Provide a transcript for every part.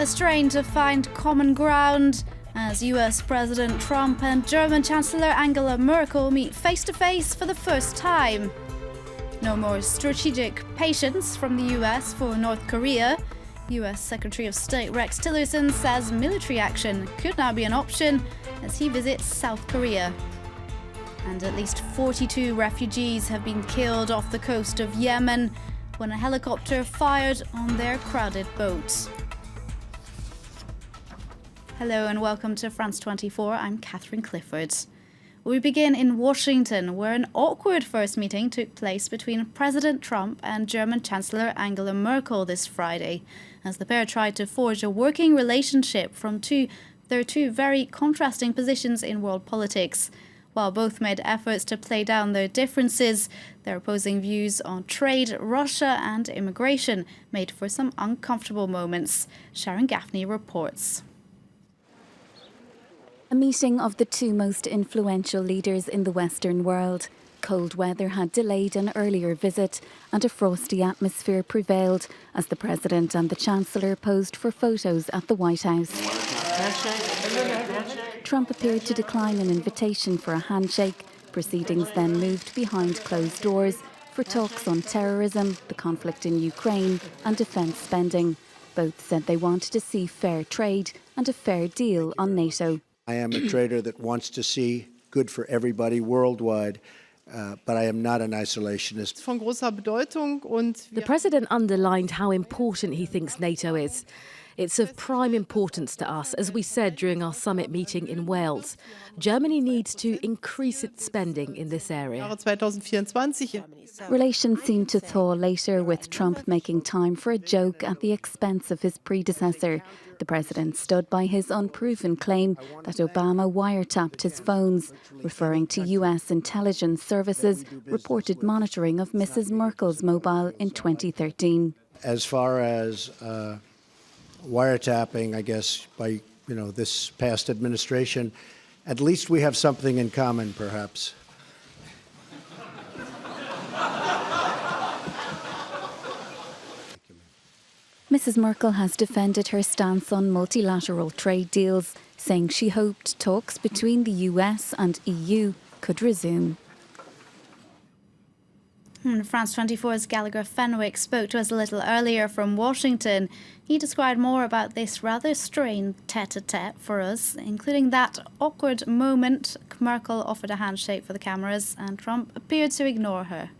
A strain to find common ground as US President Trump and German Chancellor Angela Merkel meet face-to-face for the first time. No more strategic patience from the US for North Korea. US Secretary of State Rex Tillerson says military action could now be an option as he visits South Korea. And at least 42 refugees have been killed off the coast of Yemen when a helicopter fired on their crowded boat. Hello and welcome to France 24. I'm Catherine Clifford. We begin in Washington, where an awkward first meeting took place between President Trump and German Chancellor Angela Merkel this Friday, as the pair tried to forge a working relationship from their two very contrasting positions in world politics. While both made efforts to play down their differences, their opposing views on trade, Russia and immigration made for some uncomfortable moments. Sharon Gaffney reports. A meeting of the two most influential leaders in the Western world. Cold weather had delayed an earlier visit and a frosty atmosphere prevailed as the President and the Chancellor posed for photos at the White House. Trump appeared to decline an invitation for a handshake. Proceedings then moved behind closed doors for talks on terrorism, the conflict in Ukraine and defence spending. Both said they wanted to see fair trade and a fair deal on NATO. I am a trader that wants to see good for everybody worldwide, but I am not an isolationist. The President underlined how important he thinks NATO is. It's of prime importance to us, as we said during our summit meeting in Wales. Germany needs to increase its spending in this area. Relations seemed to thaw later, with Trump making time for a joke at the expense of his predecessor. The president stood by his unproven claim that Obama wiretapped his phones, referring to US intelligence services reported monitoring of Mrs. Merkel's mobile in 2013. As far as wiretapping, I guess, by this past administration, at least we have something in common, perhaps. Mrs. Merkel has defended her stance on multilateral trade deals, saying she hoped talks between the US and EU could resume. France 24's Gallagher Fenwick spoke to us a little earlier from Washington. He described more about this rather strained tete-a-tete for us, including that awkward moment. Merkel offered a handshake for the cameras and Trump appeared to ignore her.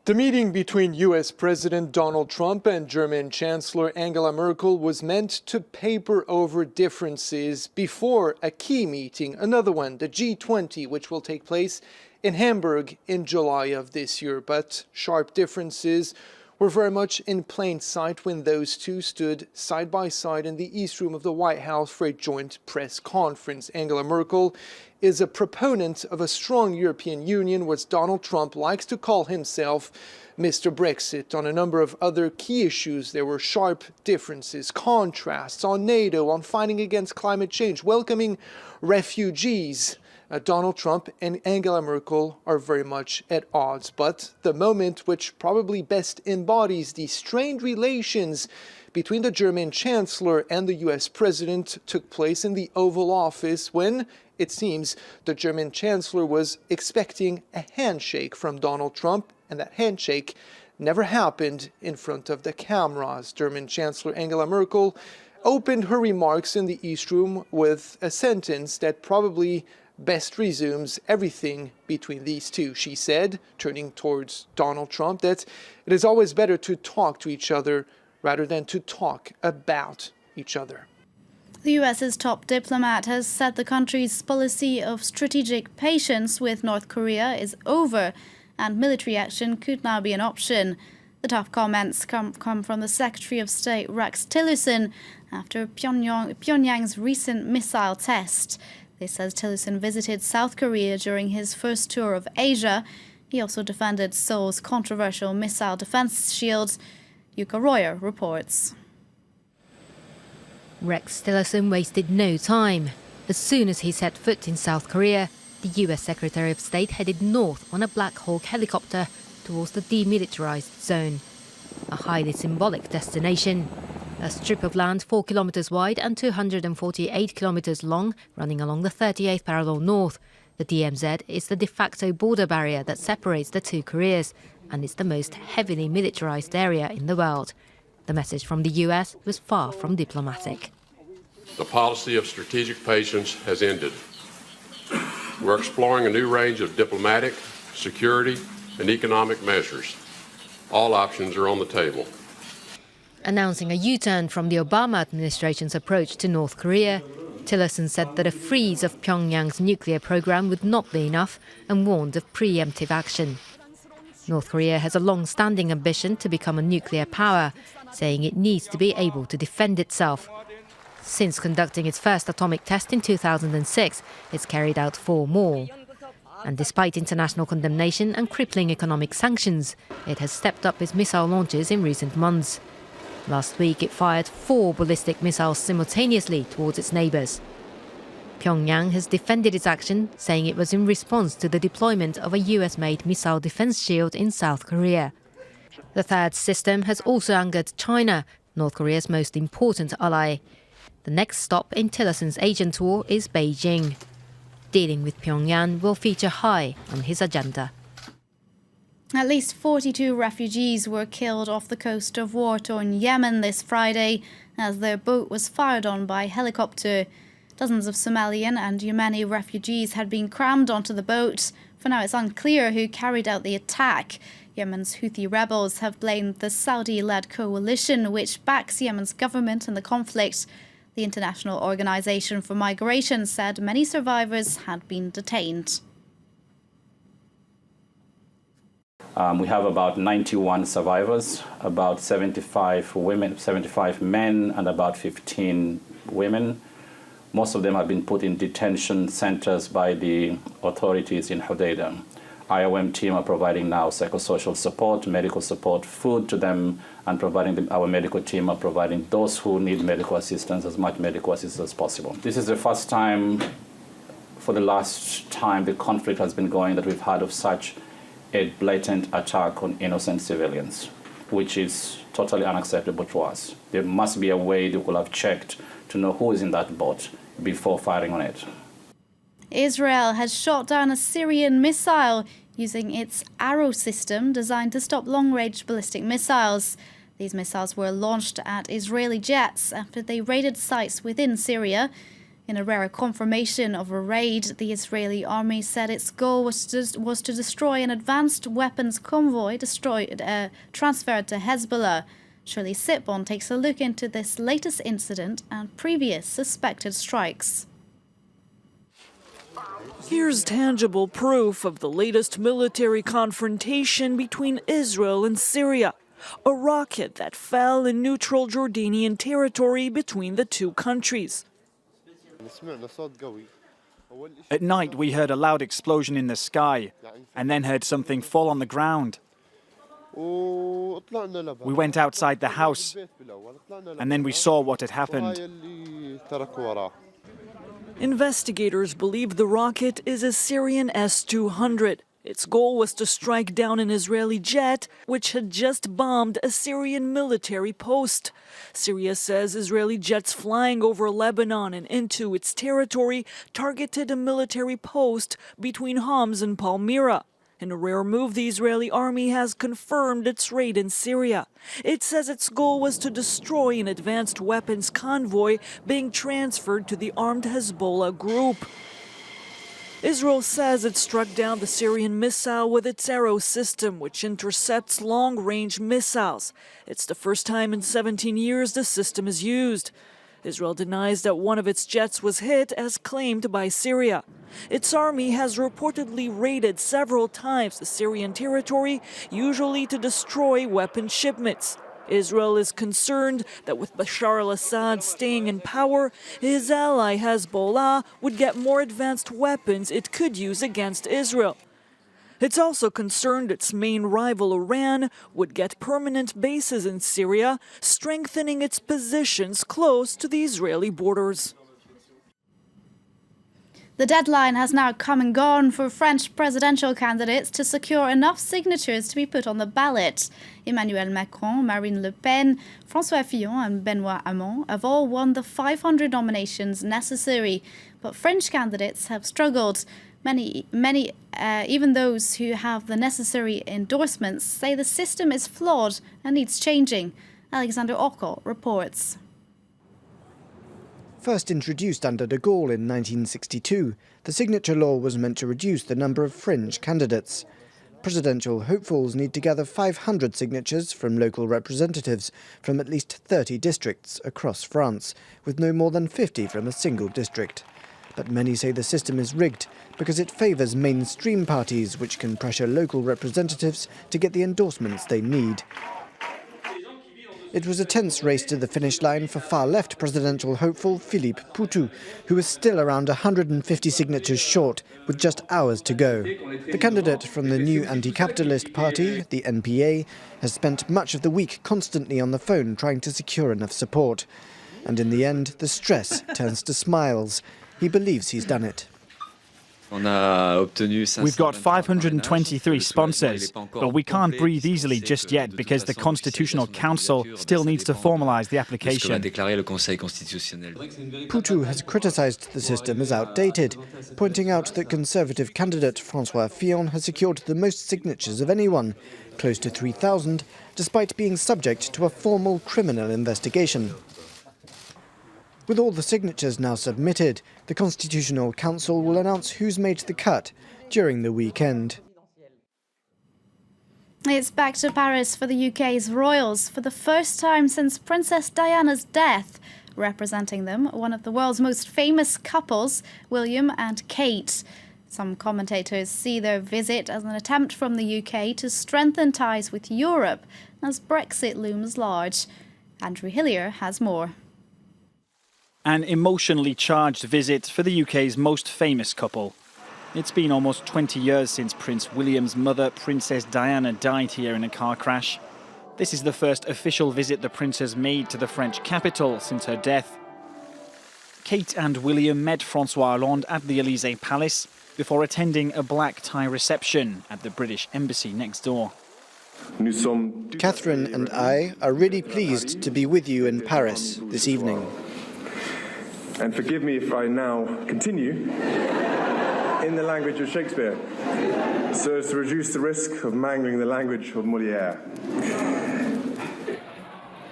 The meeting between US President Donald Trump and German Chancellor Angela Merkel was meant to paper over differences before a key meeting, another one, the G20, which will take place in Hamburg in July of this year. But sharp differences were very much in plain sight when those two stood side by side in the East Room of the White House for a joint press conference. Angela Merkel is a proponent of a strong European Union, which Donald Trump likes to call himself Mr. Brexit. On a number of other key issues, there were sharp differences, contrasts on NATO, on fighting against climate change, welcoming refugees. Donald Trump and Angela Merkel are very much at odds. But the moment which probably best embodies the strained relations between the German Chancellor and the US President took place in the Oval Office when, it seems, the German Chancellor was expecting a handshake from Donald Trump, and that handshake never happened in front of the cameras. German Chancellor Angela Merkel opened her remarks in the East Room with a sentence that probably best resumes everything between these two. She said, turning towards Donald Trump, that it is always better to talk to each other rather than to talk about each other. The US's top diplomat has said the country's policy of strategic patience with North Korea is over and military action could now be an option. The tough comments come from the Secretary of State Rex Tillerson after Pyongyang's recent missile test. This says Tillerson visited South Korea during his first tour of Asia. He also defended Seoul's controversial missile defense shield. Yuka Royer reports. Rex Tillerson wasted no time. As soon as he set foot in South Korea, the US Secretary of State headed north on a Black Hawk helicopter towards the demilitarized zone, a highly symbolic destination. a strip of land 4 kilometers wide and 248 kilometers long, running along the 38th parallel north. The DMZ is the de facto border barrier that separates the two Koreas, and it's the most heavily militarized area in the world. The message from the US was far from diplomatic. The policy of strategic patience has ended. We're exploring a new range of diplomatic, security, and economic measures. All options are on the table. Announcing a U-turn from the Obama administration's approach to North Korea, Tillerson said that a freeze of Pyongyang's nuclear program would not be enough and warned of preemptive action. North Korea has a long-standing ambition to become a nuclear power, saying it needs to be able to defend itself. Since conducting its first atomic test in 2006, it's carried out 4 more. And despite international condemnation and crippling economic sanctions, it has stepped up its missile launches in recent months. Last week, it fired 4 ballistic missiles simultaneously towards its neighbours. Pyongyang has defended its action, saying it was in response to the deployment of a US-made missile defence shield in South Korea. The third system has also angered China, North Korea's most important ally. The next stop in Tillerson's Asian tour is Beijing. Dealing with Pyongyang will feature high on his agenda. At least 42 refugees were killed off the coast of war-torn Yemen this Friday as their boat was fired on by helicopter. Dozens of Somalian and Yemeni refugees had been crammed onto the boat. For now, it's unclear who carried out the attack. Yemen's Houthi rebels have blamed the Saudi-led coalition, which backs Yemen's government in the conflict. The International Organization for Migration said many survivors had been detained. We have about 91 survivors, about 75 women, 75 men, and about 15 women. Most of them have been put in detention centers by the authorities in Hodeidah. IOM team are providing now psychosocial support, medical support, food to them, and our medical team are providing those who need medical assistance as much medical assistance as possible. This is the first time, for the last time the conflict has been going, that we've had of such a blatant attack on innocent civilians, which is totally unacceptable to us. There must be a way they will have checked to know who is in that boat before firing on it. Israel has shot down a Syrian missile using its Arrow system designed to stop long-range ballistic missiles. These missiles were launched at Israeli jets after they raided sites within Syria. In a rare confirmation of a raid, the Israeli army said its goal was to destroy an advanced weapons convoy transferred to Hezbollah. Shirley Sitbon takes a look into this latest incident and previous suspected strikes. Here's tangible proof of the latest military confrontation between Israel and Syria. A rocket that fell in neutral Jordanian territory between the two countries. At night, we heard a loud explosion in the sky and then heard something fall on the ground. We went outside the house and then we saw what had happened. Investigators believe the rocket is a Syrian S-200. Its goal was to strike down an Israeli jet, which had just bombed a Syrian military post. Syria says Israeli jets flying over Lebanon and into its territory targeted a military post between Homs and Palmyra. In a rare move, the Israeli army has confirmed its raid in Syria. It says its goal was to destroy an advanced weapons convoy being transferred to the armed Hezbollah group. Israel says it struck down the Syrian missile with its Arrow system, which intercepts long-range missiles. It's the first time in 17 years the system is used. Israel denies that one of its jets was hit, as claimed by Syria. Its army has reportedly raided several times the Syrian territory, usually to destroy weapon shipments. Israel is concerned that with Bashar al-Assad staying in power, his ally Hezbollah would get more advanced weapons it could use against Israel. It's also concerned its main rival Iran would get permanent bases in Syria, strengthening its positions close to the Israeli borders. The deadline has now come and gone for French presidential candidates to secure enough signatures to be put on the ballot. Emmanuel Macron, Marine Le Pen, François Fillon and Benoît Hamon have all won the 500 nominations necessary, but French candidates have struggled. Many, even those who have the necessary endorsements, say the system is flawed and needs changing. Alexander Ockel reports. First introduced under de Gaulle in 1962, the signature law was meant to reduce the number of fringe candidates. Presidential hopefuls need to gather 500 signatures from local representatives from at least 30 districts across France, with no more than 50 from a single district. But many say the system is rigged because it favours mainstream parties which can pressure local representatives to get the endorsements they need. It was a tense race to the finish line for far-left presidential hopeful Philippe Poutou, who was still around 150 signatures short, with just hours to go. The candidate from the new anti-capitalist party, the NPA, has spent much of the week constantly on the phone trying to secure enough support. And in the end, the stress turns to smiles. He believes he's done it. We've got 523 sponsors, but we can't breathe easily just yet because the Constitutional Council still needs to formalise the application. Poutou has criticised the system as outdated, pointing out that Conservative candidate François Fillon has secured the most signatures of anyone, close to 3,000, despite being subject to a formal criminal investigation. With all the signatures now submitted, the Constitutional Council will announce who's made the cut during the weekend. It's back to Paris for the UK's royals for the first time since Princess Diana's death. Representing them, one of the world's most famous couples, William and Kate. Some commentators see their visit as an attempt from the UK to strengthen ties with Europe as Brexit looms large. Andrew Hillier has more. An emotionally charged visit for the UK's most famous couple. It's been almost 20 years since Prince William's mother, Princess Diana, died here in a car crash. This is the first official visit the prince has made to the French capital since her death. Kate and William met François Hollande at the Élysée Palace before attending a black tie reception at the British Embassy next door. Catherine and I are really pleased to be with you in Paris this evening. And forgive me if I now continue in the language of Shakespeare, so as to reduce the risk of mangling the language of Molière.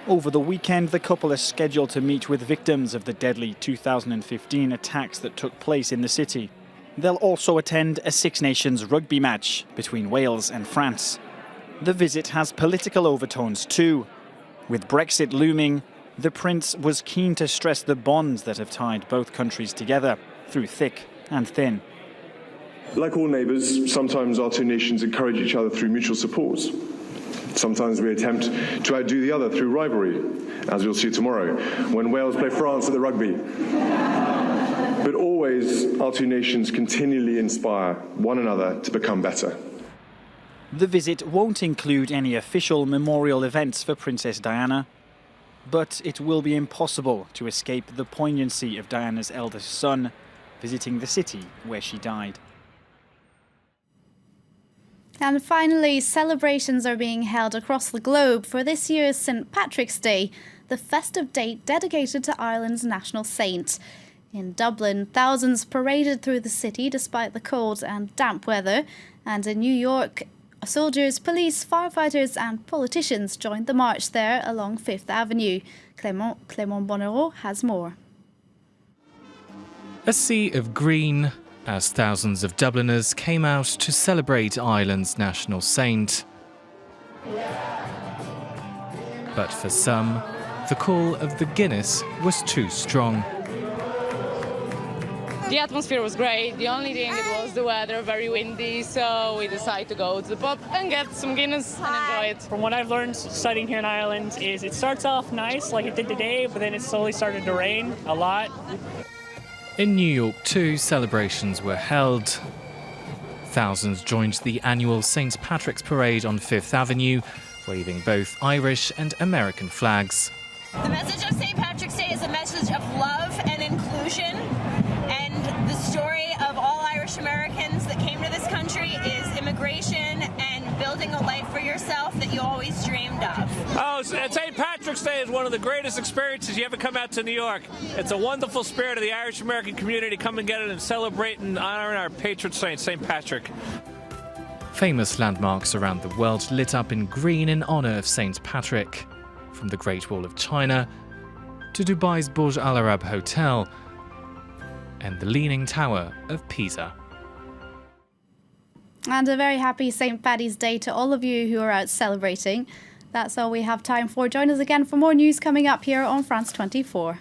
Over the weekend, the couple is scheduled to meet with victims of the deadly 2015 attacks that took place in the city. They'll also attend a Six Nations rugby match between Wales and France. The visit has political overtones too. With Brexit looming, the prince was keen to stress the bonds that have tied both countries together through thick and thin. Like all neighbours, sometimes our two nations encourage each other through mutual support. Sometimes we attempt to outdo the other through rivalry, as you'll see tomorrow, when Wales play France at the rugby. But always, our two nations continually inspire one another to become better. The visit won't include any official memorial events for Princess Diana, but it will be impossible to escape the poignancy of Diana's eldest son visiting the city where she died. And finally, celebrations are being held across the globe for this year's St. Patrick's Day, the festive date dedicated to Ireland's national saint. In Dublin, thousands paraded through the city despite the cold and damp weather, and in New York, soldiers, police, firefighters and politicians joined the march there along Fifth Avenue. Clément Bonnereau has more. A sea of green as thousands of Dubliners came out to celebrate Ireland's national saint. But for some, the call of the Guinness was too strong. The atmosphere was great. The only thing it was the weather, very windy, so we decided to go to the pub and get some Guinness and enjoy it. From what I've learned studying here in Ireland is it starts off nice like it did today, but then it slowly started to rain a lot. In New York too, celebrations were held. Thousands joined the annual St. Patrick's Parade on Fifth Avenue, waving both Irish and American flags. The message of St. Patrick's Day is a message of love and inclusion, and the story Irish Americans that came to this country is immigration and building a life for yourself that you always dreamed of. Oh, St. Patrick's Day is one of the greatest experiences you ever come out to New York. It's a wonderful spirit of the Irish American community. Come and get it and celebrate and honor our patron saint, St. Patrick. Famous landmarks around the world lit up in green in honour of St. Patrick, from the Great Wall of China to Dubai's Burj Al Arab Hotel and the Leaning Tower of Pisa. And a very happy St. Paddy's Day to all of you who are out celebrating. That's all we have time for. Join us again for more news coming up here on France 24.